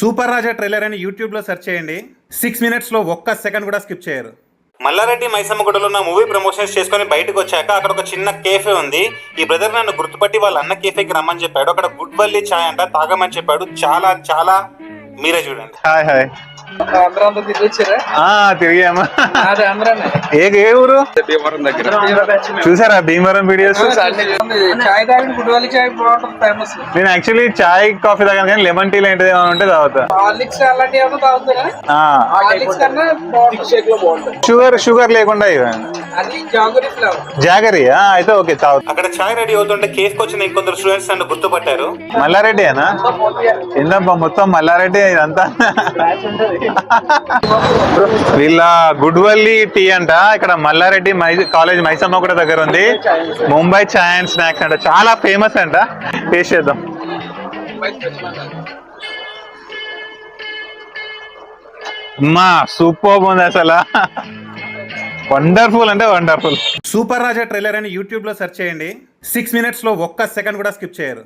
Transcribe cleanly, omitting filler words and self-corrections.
Super రాజా trailer అని యూట్యూబ్లో search చేయండి. 6 minutesలో ఒక్క సెకండ్ కూడా స్కిప్ చేయరు. మల్లారెడ్డి మైసమ్మగూడలో నా మూవీ ప్రమోషన్స్ చేసుకుని బయటకు వచ్చాక అక్కడ ఒక చిన్న కేఫే ఉంది. ఈ బ్రదర్ నన్ను గుర్తుపట్టి వాళ్ళ అన్న కేఫేకి రమ్మని చెప్పాడు. అక్కడ గుడ్ వల్లి ఛాయ్ అంట తాగమని చెప్పాడు. చాలా చాలా మీరే చూడండి. Hi hi తిరిగామా? ఏ ఊరు చూసారా భీమవరం వీడియోస్? నేను యాక్చువల్లీ చాయ్ కాఫీ తాగాను కానీ లెమన్ టీ లాంటిది ఏమైనా ఉంటే తాగుతా. షుగర్ లేకుండా జాగరీ అయితే ఓకే తాగుతా. అక్కడ చాయ్ రెడీ అవుతుంటే కేఫ్ వచ్చిన ఇంకొందరు స్టూడెంట్స్ నన్ను గుర్తుపట్టారు. మల్లారెడ్డి అనా? ఏందబ్బా మొత్తం మల్లారెడ్డి ఇదంతా. వీళ్ళ గుడ్వల్లి టీ అంట. ఇక్కడ మల్లారెడ్డి కాలేజ్ మైసమ్మ కూడా దగ్గర ఉంది. ముంబై చాయ్ అండ్ స్నాక్స్ అంట, చాలా ఫేమస్ అంట. టేస్ట్ చేద్దాం. అమ్మా సూపర్ ఉంది అసలు, వండర్ఫుల్ అంటే వండర్ఫుల్. సూపర్ రాజా ట్రైలర్ అని యూట్యూబ్లో సెర్చ్ చేయండి. 6 minutesలో ఒక్క సెకండ్ కూడా స్కిప్ చేయరు.